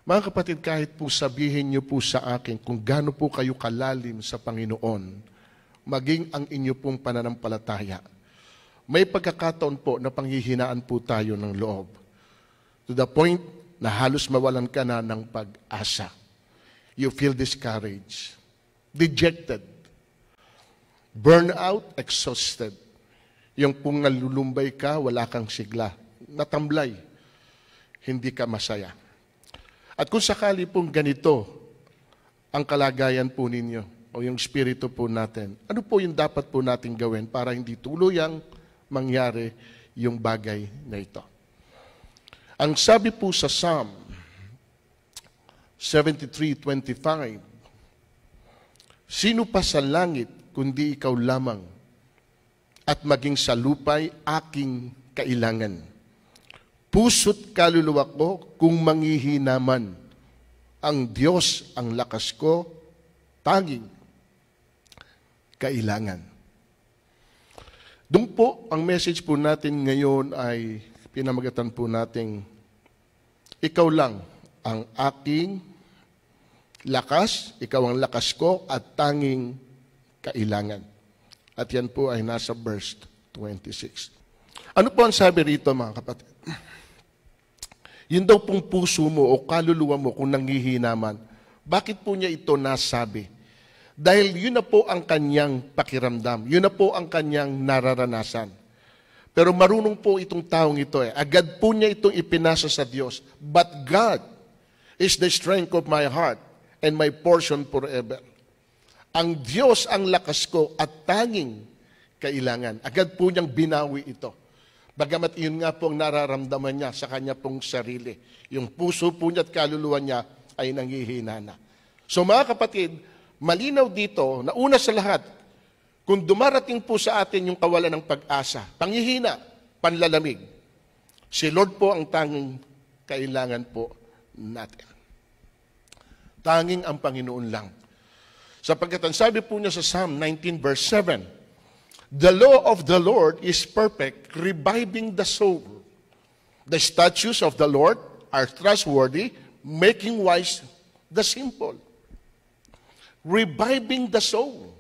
Mga kapatid, kahit po sabihin niyo po sa akin kung gaano po kayo kalalim sa Panginoon, maging ang inyo pong pananampalataya, may pagkakataon po na panghihinaan po tayo ng loob. To the point na halos mawalan ka na ng pag-asa. You feel discouraged, dejected, burnout, exhausted. Yung pong nalulumbay ka, wala kang sigla, natamblay, hindi ka masaya. At kung sakali pong ganito ang kalagayan po ninyo o yung spirito po natin, ano po yung dapat po natin gawin para hindi tuluyang mangyari yung bagay na ito? Ang sabi po sa Psalm 73:25, sino pa sa langit kundi ikaw lamang, at maging sa lupa'y aking kailangan. Puso't kaluluwa ko kung manghihina man, ang Diyos ang lakas ko, tanging kailangan. Doon po, ang message po natin ngayon ay pinamagatan po nating, ikaw lang ang aking lakas, ikaw ang lakas ko at tanging kailangan. At yan po ay nasa verse 26. Ano po ang sabi rito, mga kapatid? Yun daw pong puso mo o kaluluwa mo kung nanghihina man, bakit po niya ito nasabi? Dahil yun na po ang kanyang pakiramdam. Yun na po ang kanyang nararanasan. Pero marunong po itong taong ito eh. Agad po niya itong ipinasa sa Diyos. But God is the strength of my heart and my portion forever. Ang Diyos ang lakas ko at tanging kailangan. Agad po niyang binawi ito. Bagamat iyon nga po ang nararamdaman niya sa kanya pong sarili. Yung puso po niya at kaluluwa niya ay nanghihina na. So mga kapatid, malinaw dito na una sa lahat, kung dumarating po sa atin yung kawalan ng pag-asa, panghihina, panlalamig, si Lord po ang tanging kailangan po natin. Tanging ang Panginoon lang. Sapagkat ang sabi po niya sa Psalm 19 verse 7, the law of the Lord is perfect, reviving the soul. The statutes of the Lord are trustworthy, making wise the simple. Reviving the soul.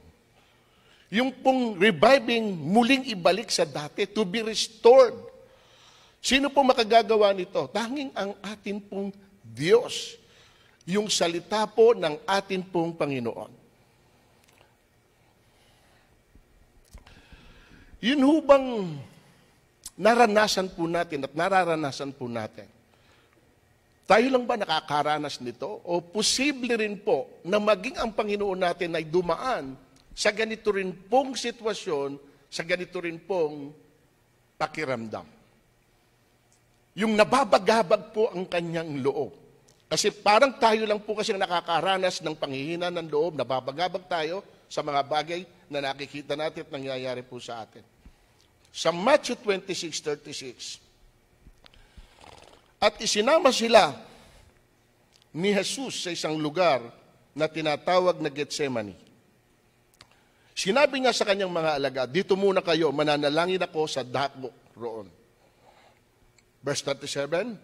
Yung pong reviving, muling ibalik sa dati, to be restored. Sino po makagagawa nito? Tanging ang atin pong Diyos. Yung salita po ng atin pong Panginoon. Yun ho bang naranasan po natin at nararanasan po natin? Tayo lang ba nakakaranas nito? O posible rin po na maging ang Panginoon natin ay dumaan sa ganito rin pong sitwasyon, sa ganito rin pong pakiramdam. Yung nababagabag po ang kanyang loob. Kasi parang tayo lang po kasi nakakaranas ng panghihina ng loob, nababagabag tayo sa mga bagay na nakikita natin at nangyayari po sa atin. Sa Matthew 26:36, at isinama sila ni Jesus sa isang lugar na tinatawag na Getsemani. Sinabi niya sa kanyang mga alagad, dito muna kayo, mananalangin ako sa dako roon. Verse 37,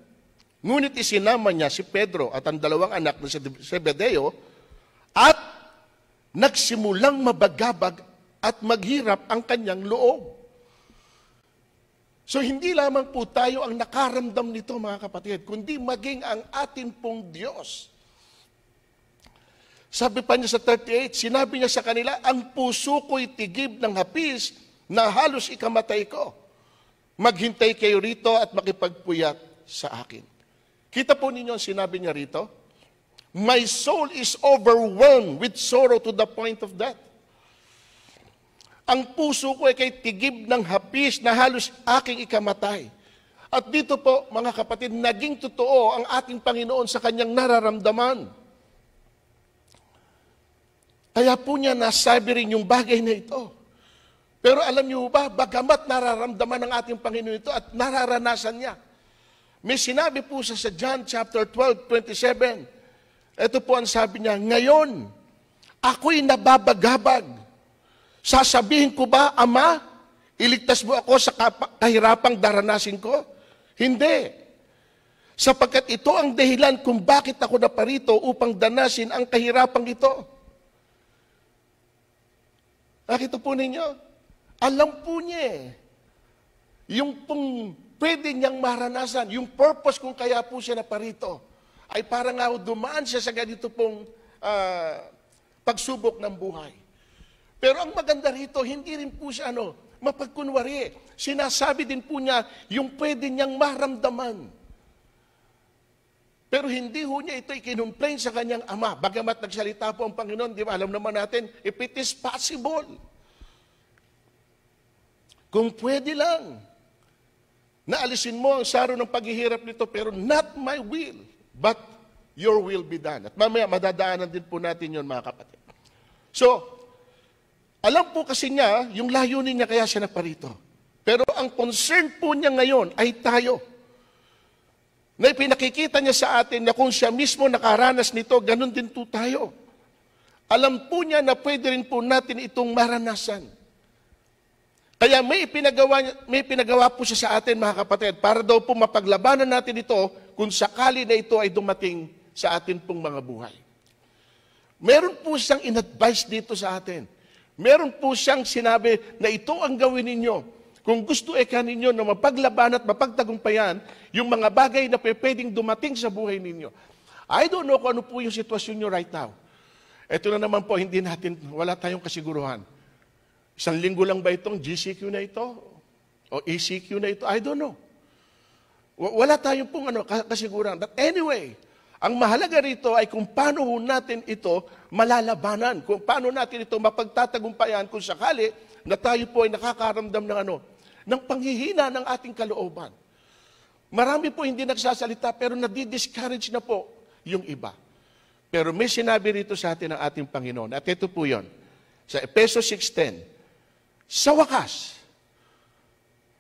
ngunit isinama niya si Pedro at ang dalawang anak na si Zebedeo at nagsimulang mabagabag at maghirap ang kanyang loob. So hindi lamang po tayo ang nakaramdam nito, mga kapatid, kundi maging ang atin pong Diyos. Sabi pa niya sa 38, sinabi niya sa kanila, ang puso ko'y tigib ng hapis na halos ikamatay ko. Maghintay kayo rito at makipagpuyat sa akin. Kita po ninyo ang sinabi niya rito? My soul is overwhelmed with sorrow to the point of death. Ang puso ko ay kay tigib ng hapis na halos aking ikamatay. At dito po, mga kapatid, naging totoo ang ating Panginoon sa kanyang nararamdaman. Kaya po niya nasabi rin yung bagay na ito. Pero alam niyo ba, bagamat nararamdaman ng ating Panginoon ito at nararanasan niya, may sinabi po sa John chapter 12:27. Ito po ang sabi niya, ngayon, ako'y nababagabag. Sasabihin ko ba, Ama, iligtas mo ako sa kahirapang daranasin ko? Hindi. Sapagkat ito ang dahilan kung bakit ako naparito upang danasin ang kahirapang ito. Nakita po ninyo? Alam po niya eh. Yung pong pwede niyang maranasan, yung purpose kung kaya po siya naparito, ay parang nga dumaan siya sa ganito pong pagsubok ng buhay. Pero ang maganda rito, hindi rin po siya mapagkunwari. Sinasabi din po niya yung pwede niyang maramdaman. Pero hindi ho niya ito ikinumplain sa kanyang ama. Bagamat nagsalita po ang Panginoon, di ba? Alam naman natin, if it is possible, kung pwede lang, naalisin mo ang saro ng paghihirap nito, pero not my will, but your will be done. At mamaya, madadaanan din po natin yun, mga kapatid. So, alam po kasi niya, yung layunin niya kaya siya naparito. Pero ang concern po niya ngayon ay tayo. Na ipinakikita niya sa atin na kung siya mismo nakaranas nito, ganun din po tayo. Alam po niya na pwede rin po natin itong maranasan. Kaya may pinagawa po siya sa atin, mga kapatid, para daw po mapaglabanan natin ito kung sakali na ito ay dumating sa atin pong mga buhay. Meron po siyang in-advise dito sa atin. Meron po siyang sinabi na ito ang gawin ninyo. Kung gusto ninyo na mapaglaban at mapagtagumpayan yung mga bagay na pwedeng dumating sa buhay ninyo. I don't know kung ano po yung sitwasyon nyo right now. Ito na naman po, wala tayong kasiguruhan. 1 linggo lang ba itong GCQ na ito? O ECQ na ito? I don't know. Wala tayong pong kasiguran. But anyway, ang mahalaga rito ay kung paano natin ito malalabanan, kung paano natin ito mapagtatagumpayan kung sakali na tayo po ay nakakaramdam ng panghihina ng ating kalooban. Marami po hindi nagsasalita pero nadi-discourage na po yung iba. Pero may sinabi rito sa atin ng ating Panginoon. At ito po yon sa Efesos 6:10. Sa wakas,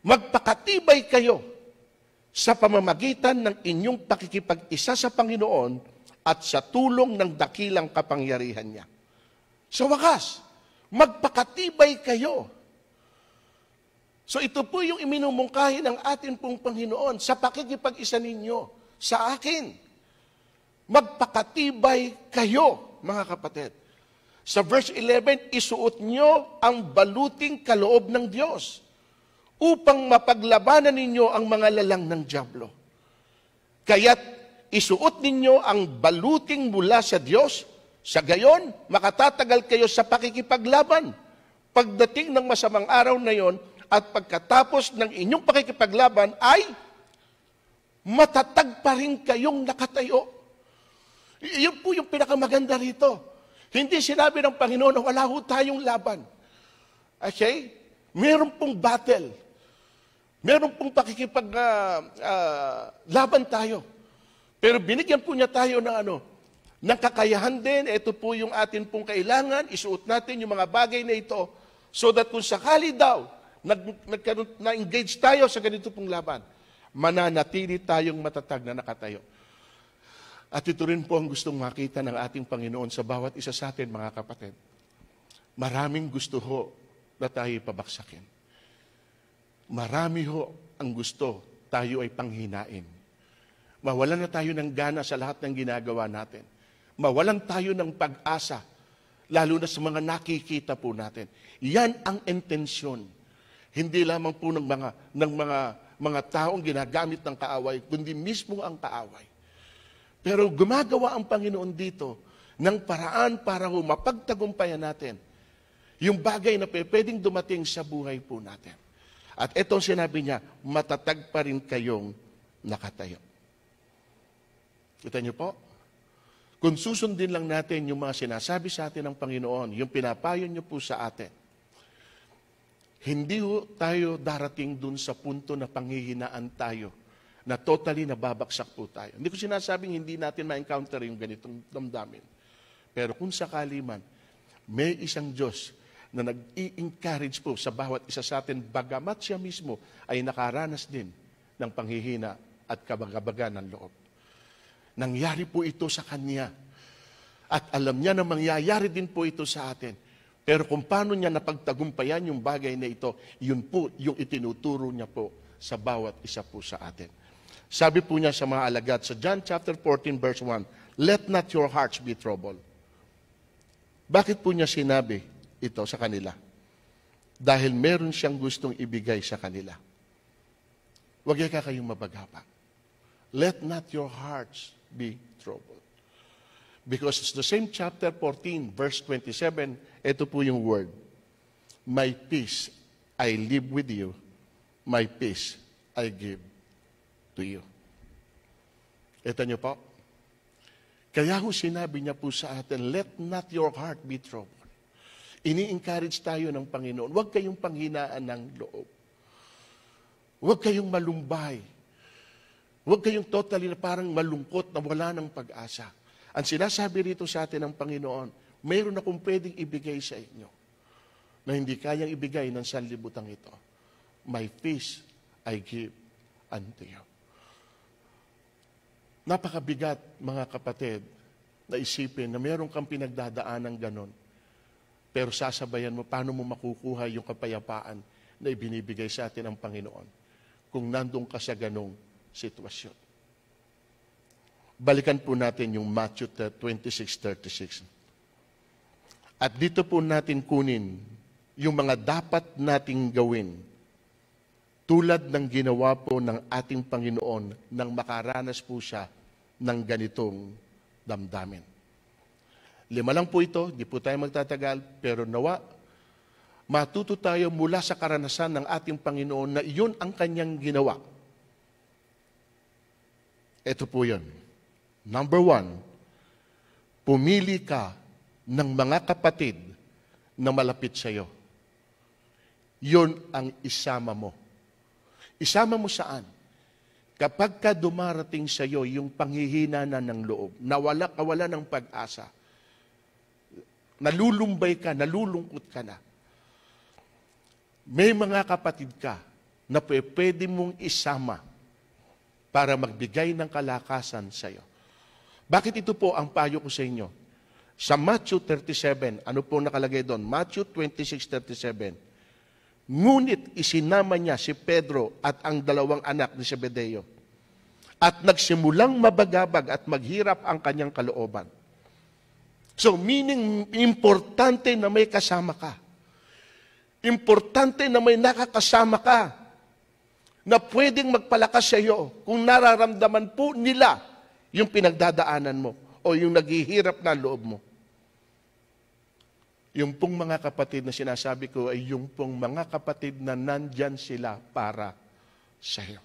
magpakatibay kayo sa pamamagitan ng inyong pakikipag-isa sa Panginoon at sa tulong ng dakilang kapangyarihan niya. Sa wakas, magpakatibay kayo. So ito po yung iminumungkahi ng atin pong Panginoon sa pakikipag-isa ninyo sa akin. Magpakatibay kayo, mga kapatid. Sa verse 11, isuot nyo ang baluting kaloob ng Diyos upang mapaglabanan ninyo ang mga lalang ng dyablo. Kaya't isuot ninyo ang baluting mula sa Diyos, sa gayon, makatatagal kayo sa pakikipaglaban. Pagdating ng masamang araw na yon at pagkatapos ng inyong pakikipaglaban ay matatag pa rin kayong nakatayo. Iyon po yung pinakamaganda rito. Hindi sinabi ng Panginoon na wala ho tayong laban. Okay? Meron pong battle. Meron pong pakikipaglaban tayo. Pero binigyan po niya tayo ng kakayahan din. Ito po yung atin pong kailangan. Isuot natin yung mga bagay na ito so that kung sakali daw na-engage tayo sa ganito pong laban, mananatili tayong matatag na nakatayo. At ito rin po ang gustong makita ng ating Panginoon sa bawat isa sa atin, mga kapatid. Maraming gusto ho na tayo pabaksakin. Marami ho ang gusto tayo ay panghinain. Mawalan na tayo ng gana sa lahat ng ginagawa natin. Mawalan tayo ng pag-asa, lalo na sa mga nakikita po natin. Yan ang intensyon. Hindi lamang po ng mga taong ginagamit ng kaaway, kundi mismo ang kaaway. Pero gumagawa ang Panginoon dito ng paraan para mapagtagumpayan natin yung bagay na pwedeng dumating sa buhay po natin. At itong sinabi niya, matatag pa rin kayong nakatayo. Kita niyo po? Kung susundin lang natin yung mga sinasabi sa atin ng Panginoon, yung pinapayo niyo po sa atin, hindi tayo darating dun sa punto na panghihinaan tayo na totally nababaksak po tayo. Hindi ko sinasabing hindi natin ma-encounter yung ganitong damdamin. Pero kung sakali man, may isang Diyos na nag-i-encourage po sa bawat isa sa atin, bagamat siya mismo ay nakaranas din ng panghihina at kabagabagan ng loob. Nangyari po ito sa Kanya. At alam niya na mangyayari din po ito sa atin. Pero kung paano niya napagtagumpayan yung bagay na ito, yun po yung itinuturo niya po sa bawat isa po sa atin. Sabi po niya sa mga alagad, sa John chapter 14 verse 1, let not your hearts be troubled. Bakit po niya sinabi ito sa kanila? Dahil meron siyang gustong ibigay sa kanila. Huwag kayong mabagabag. Let not your hearts be troubled. Because it's the same chapter 14, verse 27, ito po yung word. My peace I leave with you, my peace I give to you. Ito niyo po. Kaya ho sinabi niya po sa atin, let not your heart be troubled. Ini-encourage tayo ng Panginoon. Huwag kayong panghinaan ng loob. Huwag kayong malumbay. Huwag kayong totally na parang malungkot na wala ng pag-asa. Ang sinasabi rito sa atin ng Panginoon, mayroon akong pwedeng ibigay sa inyo na hindi kayang ibigay ng sanlibutan ito. My peace I give unto you. Napakabigat, mga kapatid, na isipin na mayroon kang pinagdadaan ng ganon. Pero sasabayan mo, paano mo makukuha yung kapayapaan na ibinibigay sa atin ng Panginoon kung nandun ka sa ganong sitwasyon. Balikan po natin yung Matthew 26:36. At dito po natin kunin yung mga dapat nating gawin tulad ng ginawa po ng ating Panginoon nang makaranas po siya ng ganitong damdamin. 5 lang po ito, di po tayo magtatagal, pero nawa, matuto tayo mula sa karanasan ng ating Panginoon na iyon ang kanyang ginawa. Ito po yun. Number 1, pumili ka ng mga kapatid na malapit sa iyo. Yun ang isama mo. Isama mo saan? Kapag ka dumarating sa iyo yung panghihina na ng loob, kawala ng pag-asa, nalulumbay ka, nalulungkot ka na. May mga kapatid ka na pwede mong isama para magbigay ng kalakasan sa iyo. Bakit ito po ang payo ko sa inyo? Sa Matthew 37, ano po nakalagay doon? Matthew 26:37. Ngunit isinama niya si Pedro at ang 2 anak ni Zebedeo at nagsimulang mabagabag at maghirap ang kanyang kalooban. So, meaning, importante na may kasama ka. Importante na may nakakasama ka na pwedeng magpalakas sa iyo kung nararamdaman po nila yung pinagdadaanan mo o yung naghihirap na loob mo. Yung pong mga kapatid na sinasabi ko ay yung pong mga kapatid na nandyan sila para sa iyo.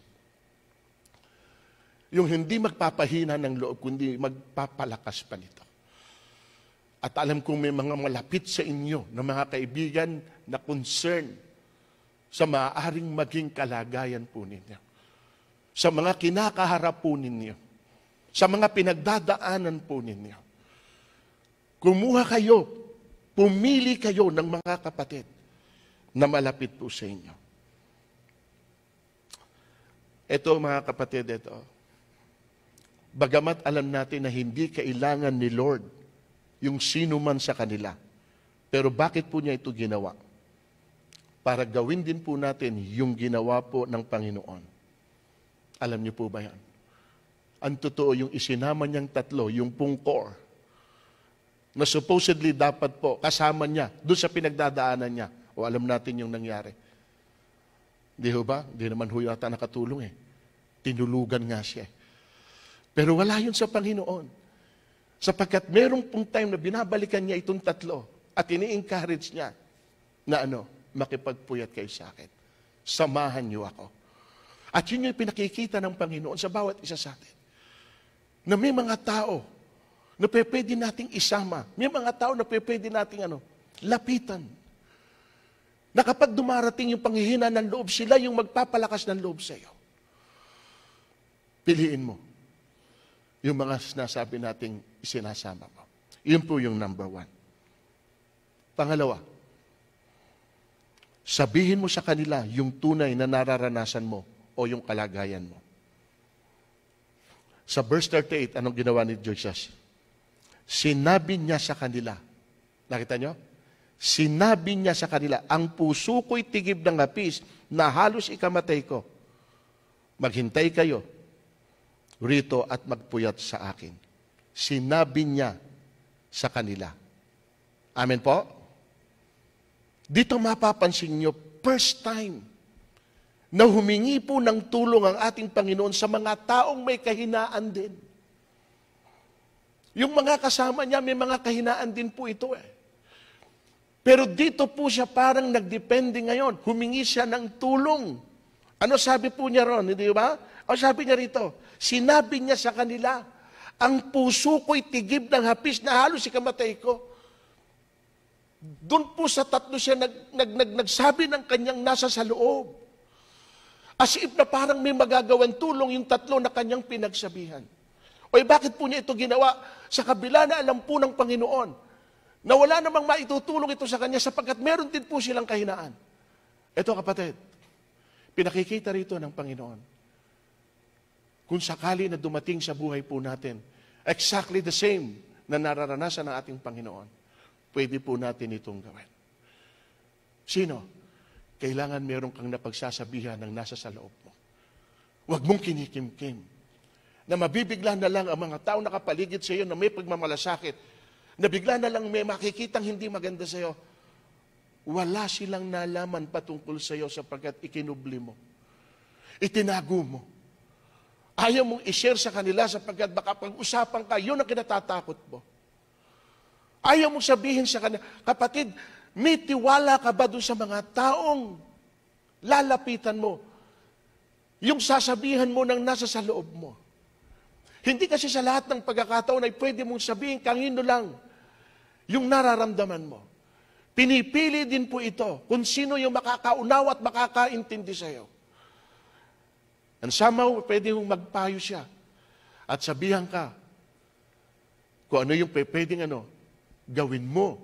Yung hindi magpapahina ng loob, kundi magpapalakas pa nito. At alam kong may mga malapit sa inyo na mga kaibigan na concern sa maaaring maging kalagayan po ninyo. Sa mga kinakaharap po ninyo. Sa mga pinagdadaanan po ninyo. Kumuha kayo, pumili kayo ng mga kapatid na malapit po sa inyo. Ito mga kapatid, ito. Bagamat alam natin na hindi kailangan ni Lord yung sino man sa kanila. Pero bakit po niya ito ginawa? Para gawin din po natin yung ginawa po ng Panginoon. Alam niyo po ba yan? Ang totoo, yung isinama niyang 3, yung pong core, na supposedly dapat po kasama niya doon sa pinagdadaanan niya. O alam natin yung nangyari. Di ho ba? Di naman ho yata nakatulong eh. Tinulugan nga siya. Pero wala yun sa Panginoon. Sapagkat merong pong time na binabalikan niya itong 3 at ini-encourage niya na makipagpuyat kayo sa akin. Samahan niyo ako. At yun yung pinakikita ng Panginoon sa bawat isa sa atin. Na may mga tao na pwede nating isama. May mga tao na pwede nating lapitan. Na kapag dumarating yung panghihina ng loob, sila yung magpapalakas ng loob sa iyo. Piliin mo yung mga sinasabi nating isinasama mo. Yun po yung number 1. Pangalawa, sabihin mo sa kanila yung tunay na nararanasan mo o yung kalagayan mo. Sa verse 38, anong ginawa ni Jesus? Sinabi niya sa kanila, nakita nyo? Sinabi niya sa kanila, ang puso ko'y tigib ng hapis na halos ikamatay ko. Maghintay kayo rito at magpuyat sa akin. Sinabi niya sa kanila. Amen po? Dito mapapansin niyo, first time na humingi po ng tulong ang ating Panginoon sa mga taong may kahinaan din. Yung mga kasama niya, may mga kahinaan din po ito eh. Pero dito po siya parang nagdepende ngayon. Humingi siya ng tulong. Ano sabi po niya ron, hindi ba? O sabi niya rito, sinabi niya sa kanila, ang puso ko'y tigib ng hapis na halos ikamatay ko. Doon po sa tatlo siya nagsabi ng kanyang nasa sa loob. As if na parang may magagawang tulong yung tatlo na kanyang pinagsabihan. O bakit po niya ito ginawa? Sa kabila na alam po ng Panginoon na wala namang maitutulong ito sa kanya sapagkat meron din po silang kahinaan. Ito kapatid, pinakikita rito ng Panginoon. Kung sakali na dumating sa buhay po natin, exactly the same na nararanasan ng ating Panginoon, pwede po natin itong gawin. Sino? Kailangan meron kang napagsasabihan ng nasa sa loob mo. Huwag mong kinikimkim. Na mabibigla na lang ang mga tao nakapaligid sa iyo na may pagmamalasakit. Na bigla na lang may makikitang hindi maganda sa iyo. Wala silang nalaman patungkol sa iyo sapagkat ikinubli mo. Itinago mo. Ayaw mong i-share sa kanila sapagkat baka pag-usapan ka, yun ang kinatatakot mo. Ayaw mong sabihin sa kanila, kapatid, may tiwala ka ba doon sa mga taong lalapitan mo? Yung sasabihan mo ng nasa sa loob mo. Hindi kasi sa lahat ng pagkakataon ay pwede mong sabihin kanino lang yung nararamdaman mo. Pinipili din po ito kung sino yung makakaunawa at makakaintindi sa iyo. And somehow, pwede mong magpayo siya at sabihan ka kung ano yung pwedeng gawin mo.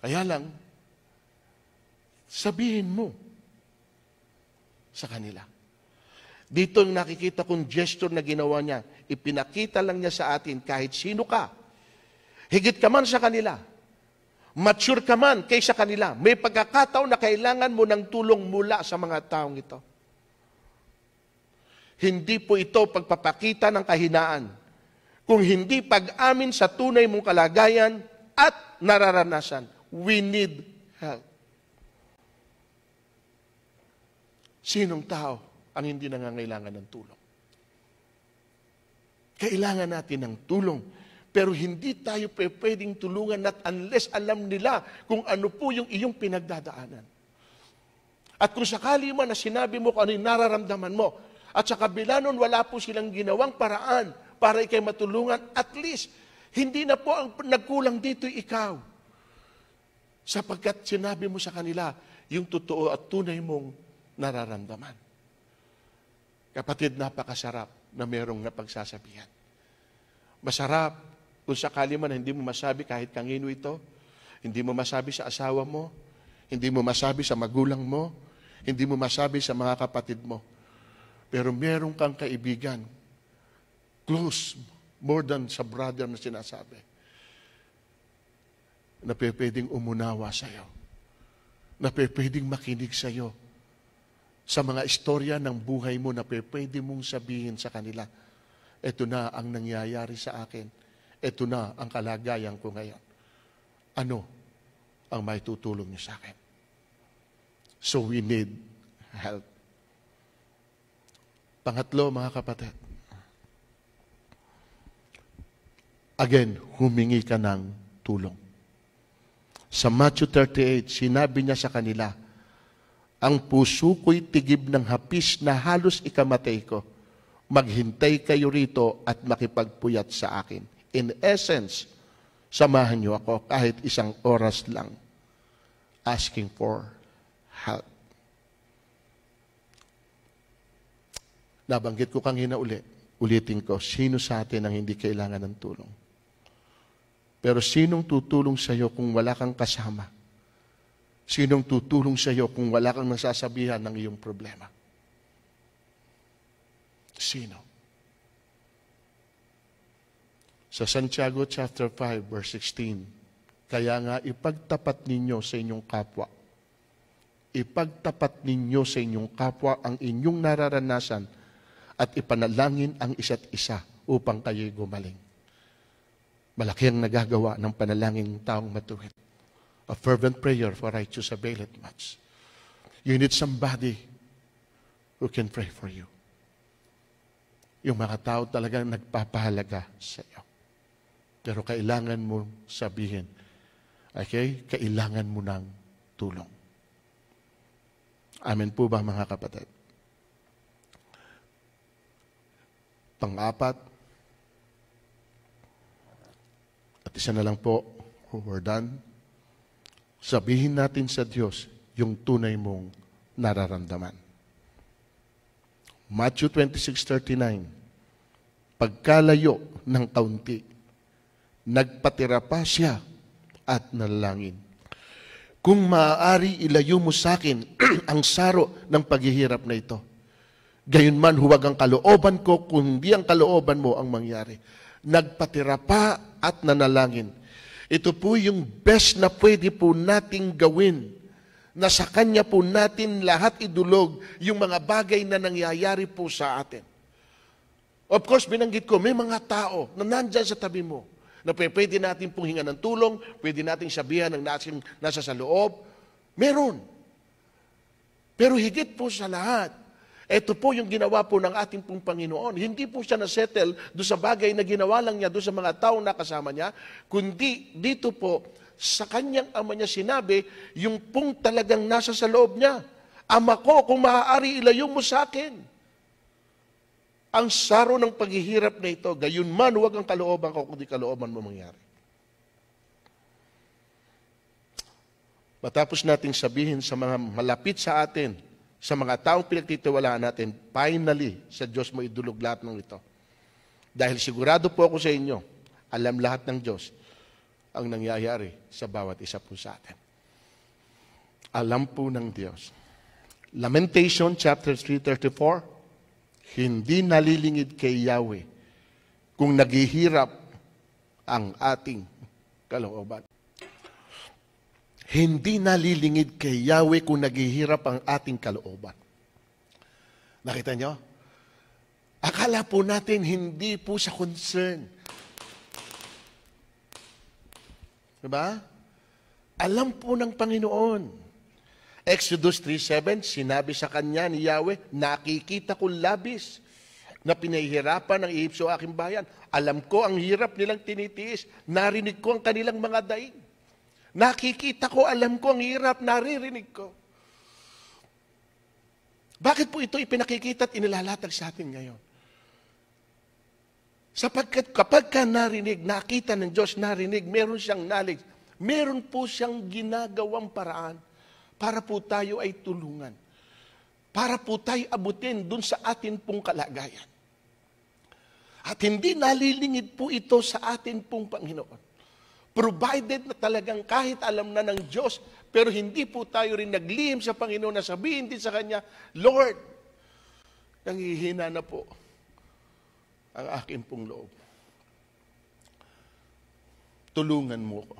Kaya lang, sabihin mo sa kanila. Dito yung nakikita kong gesture na ginawa niya. Ipinakita lang niya sa atin kahit sino ka. Higit ka man sa kanila. Mature ka man kaysa kanila. May pagkakataon na kailangan mo ng tulong mula sa mga taong ito. Hindi po ito pagpapakita ng kahinaan. Kung hindi pag-amin sa tunay mong kalagayan at nararanasan. We need help. Sinong tao ang hindi nangangailangan ng tulong? Kailangan natin ng tulong. Pero hindi tayo pwedeng tulungan at unless alam nila kung ano po yung iyong pinagdadaanan. At kung sakali man na sinabi mo kung ano yung nararamdaman mo, at sa kabila nun wala po silang ginawang paraan para ikay matulungan, at least, hindi na po ang nagkulang dito ikaw. Sapagkat sinabi mo sa kanila yung totoo at tunay mong nararamdaman. Kapatid, napakasarap na merong napagsasabihan. Masarap kung sakali man hindi mo masabi kahit kanino ito, hindi mo masabi sa asawa mo, hindi mo masabi sa magulang mo, hindi mo masabi sa mga kapatid mo. Pero meron kang kaibigan, close, more than sa brother na sinasabi, na pwedeng umunawa sa iyo, na pwedeng makinig sa iyo, sa mga istorya ng buhay mo na pwede mong sabihin sa kanila, ito na ang nangyayari sa akin, ito na ang kalagayan ko ngayon. Ano ang may tutulong niyo sa akin? So we need help. Pangatlo, mga kapatid, again, humingi ka ng tulong. Sa Matthew 38, sinabi niya sa kanila, ang puso ko'y tigib ng hapis na halos ikamatay ko. Maghintay kayo rito at makipagpuyat sa akin. In essence, samahan niyo ako kahit isang oras lang asking for help. Nabanggit ko kanina ulitin ko, sino sa atin ang hindi kailangan ng tulong? Pero sinong tutulong sa iyo kung wala kang kasama? Sinong tutulong sa iyo kung wala kang nasasabihan ng iyong problema? Sino? Sa Santiago chapter 5 verse 16, kaya nga ipagtapat ninyo sa inyong kapwa. Ipagtapat ninyo sa inyong kapwa ang inyong nararanasan at ipanalangin ang isa't isa upang kayo'y gumaling. Malaki ang nagagawa ng panalangin ng taong matuwid. A fervent prayer for righteous availeth much. You need somebody who can pray for you. Yung mga tao talagang nagpapahalaga sa iyo. Pero kailangan mo sabihin, okay, kailangan mo ng tulong. Amen po ba mga kapatid? Pang-apat, at isa na lang po, we're done. Sabihin natin sa Diyos yung tunay mong nararamdaman. Matthew 26:39, pagkalayo ng kaunti, nagpatira pa siya at nalangin. Kung maaari, ilayo mo sa akin ang saro ng paghihirap na ito. Gayunman, huwag ang kalooban ko, kundi ang kalooban mo ang mangyari. Nagpatira pa at nanalangin. Ito po yung best na pwede po nating gawin, na sa Kanya po natin lahat idulog yung mga bagay na nangyayari po sa atin. Of course, binanggit ko, may mga tao na nandyan sa tabi mo, na pwede natin pong hinga ng tulong, pwede natin sabihan ng nasa sa loob. Meron. Pero higit po sa lahat, ito po yung ginawa po ng ating pong Panginoon. Hindi po siya na-settle doon sa bagay na ginawa lang niya doon sa mga taong nakasama niya, kundi dito po, sa kanyang ama niya sinabi, yung pong talagang nasa sa loob niya, Ama ko, kung maaari, ilayo mo sa akin ang saro ng paghihirap na ito. Gayunman, huwag ang kalooban ko, kundi kalooban mo mangyari. Matapos nating sabihin sa mga malapit sa atin, sa mga taong pinagtitiwalaan natin, finally, sa Diyos mo idulog lahat ng ito. Dahil sigurado po ako sa inyo, alam lahat ng Diyos ang nangyayari sa bawat isa po sa atin. Alam po ng Diyos. Lamentation chapter 3:34, hindi nalilingid kay Yahweh kung naghihirap ang ating kalooban. Hindi nalilingid kay Yahweh kung naghihirap ang ating kalooban. Nakita nyo? Akala po natin hindi po sa concern. Diba? Alam po ng Panginoon. Exodus 3:7, sinabi sa kanya ni Yahweh, nakikita ko labis na pinahihirapan ng Ehipsyo aking bayan. Alam ko ang hirap nilang tinitiis. Narinig ko ang kanilang mga daing. Nakikita ko, alam ko ang hirap, naririnig ko. Bakit po ito ipinakikita at inilalatag sa atin ngayon? Sapagkat kapag ka narinig, nakita ng Diyos, narinig, meron siyang knowledge, meron po siyang ginagawang paraan para po tayo ay tulungan. Para po tayo abutin dun sa atin pong kalagayan. At hindi nalilingid po ito sa atin pong Panginoon. Provided na talagang kahit alam na ng Diyos, pero hindi po tayo rin naglihim sa Panginoon na sabihin din sa Kanya, Lord, nanghihina na po ang aking pong loob. Tulungan mo ko.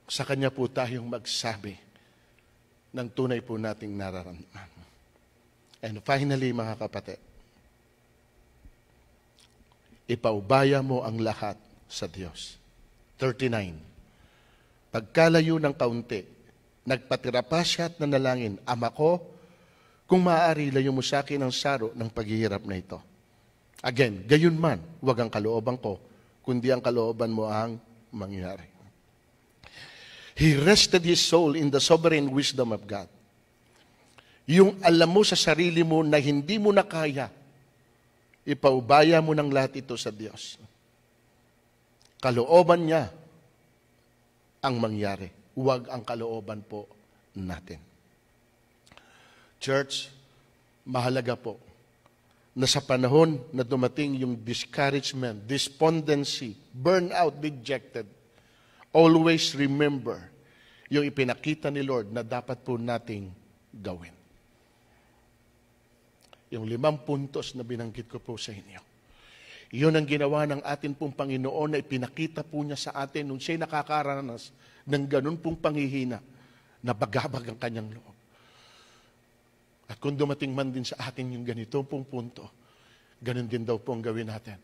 Sa Kanya po tayong magsabi ng tunay po nating nararamdaman. And finally, mga kapatid, ipaubaya mo ang lahat sa Diyos. 39. Pagkalayo ng kaunti, nagpatira pa siya at nanalangin, Ama ko, kung maaari, layo mo sa akin ang saro ng paghihirap na ito. Again, gayon man, huwag ang kalooban ko, kundi ang kalooban mo ang mangyari. He rested his soul in the sovereign wisdom of God. Yung alam mo sa sarili mo na hindi mo na kaya, ipaubaya mo ng lahat ito sa Diyos. Kalooban niya ang mangyari. Huwag ang kalooban po natin. Church, mahalaga po na sa panahon na dumating yung discouragement, despondency, burnout, dejected, always remember yung ipinakita ni Lord na dapat po nating gawin. Yung 5 puntos na binanggit ko po sa inyo. Iyon ang ginawa ng atin pong Panginoon na ipinakita po niya sa atin nung siya'y nakakaranas ng ganun pong panghihina na bagabag ang kanyang loob. At kung dumating man din sa atin yung ganito pong punto, ganun din daw po ang gawin natin.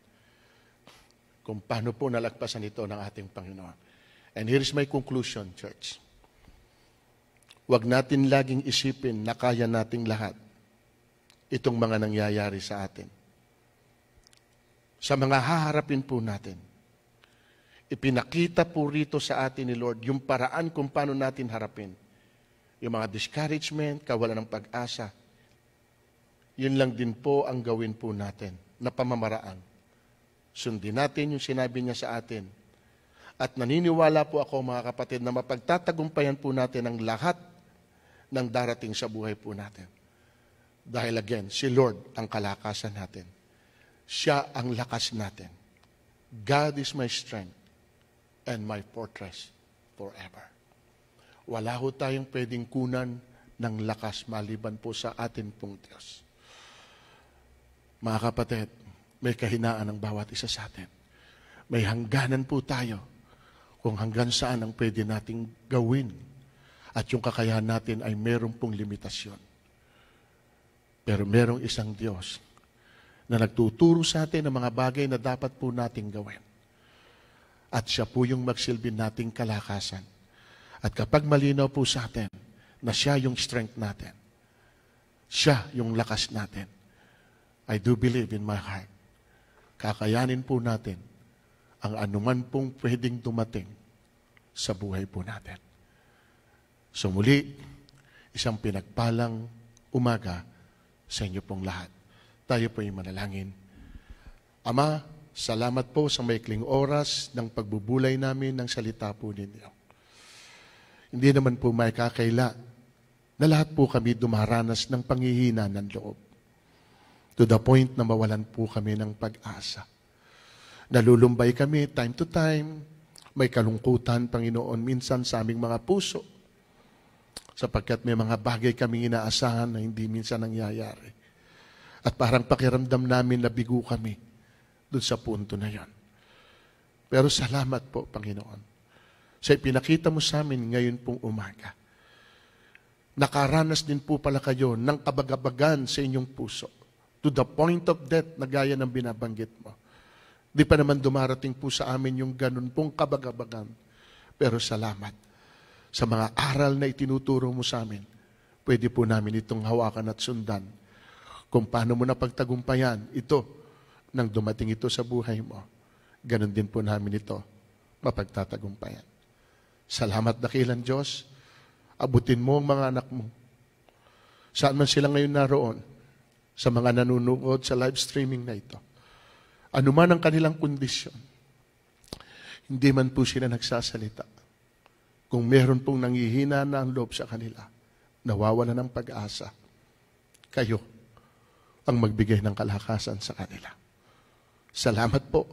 Kung paano po nalagpasan ito ng ating Panginoon. And here's my conclusion, church. Huwag natin laging isipin na kaya nating lahat itong mga nangyayari sa atin. Sa mga haharapin po natin, ipinakita po rito sa atin ni Lord yung paraan kung paano natin harapin. Yung mga discouragement, kawalan ng pag-asa, yun lang din po ang gawin po natin na pamamaraan. Sundin natin yung sinabi niya sa atin. At naniniwala po ako, mga kapatid, na mapagtatagumpayan po natin ang lahat ng darating sa buhay po natin. Dahil again, si Lord ang kalakasan natin. Siya ang lakas natin. God is my strength and my fortress forever. Wala ho tayong pwedeng kunan ng lakas maliban po sa atin pong Diyos. Mga kapatid, may kahinaan ang bawat isa sa atin. May hangganan po tayo kung hanggang saan ang pwede nating gawin. At yung kakayahan natin ay meron pong limitasyon. Pero merong isang Diyos na nagtuturo sa atin ng mga bagay na dapat po nating gawin. At siya po yung magsilbi nating kalakasan. At kapag malinaw po sa atin na siya yung strength natin, siya yung lakas natin, I do believe in my heart, kakayanin po natin ang anuman pong pwedeng dumating sa buhay po natin. So muli, isang pinagpalang umaga sa inyo pong lahat. Tayo po yung manalangin. Ama, salamat po sa maikling oras ng pagbubulay namin ng salita po ninyo. Hindi naman po may kakaila na lahat po kami dumaranas ng panghihina ng loob. To the point na mawalan po kami ng pag-asa. Nalulumbay kami time to time, may kalungkutan, Panginoon, minsan sa aming mga puso, sapagkat may mga bagay kaming inaasahan na hindi minsan nangyayari. At parang pakiramdam namin na bigo kami doon sa punto na yon. Pero salamat po, Panginoon, sa ipinakita mo sa amin ngayon pong umaga. Nakaranas din po pala kayo ng kabagabagan sa inyong puso, to the point of death na gaya ng binabanggit mo. Di pa naman dumarating po sa amin yung ganun pong kabagabagan. Pero salamat sa mga aral na itinuturo mo sa amin. Pwede po namin itong hawakan at sundan kung paano mo napagtagumpayan ito nang dumating ito sa buhay mo. Ganon din po namin ito mapagtatagumpayan. Salamat dakilang Diyos. Abutin mo ang mga anak mo. Saan man sila ngayon naroon, sa mga nanunood sa live streaming na ito. Ano man ang kanilang kondisyon, hindi man po sila nagsasalita. Kung meron pong nanghihina na ang loob sa kanila, nawawala ng pag-asa, kayo ang magbigay ng kalakasan sa kanila. Salamat po.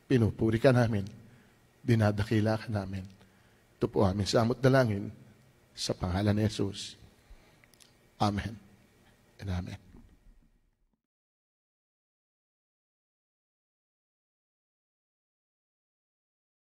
Pinupuri ka namin. Dinadakila ka namin. Ito po aming samot dalangin sa pangalan ni Jesus. Amen and amen.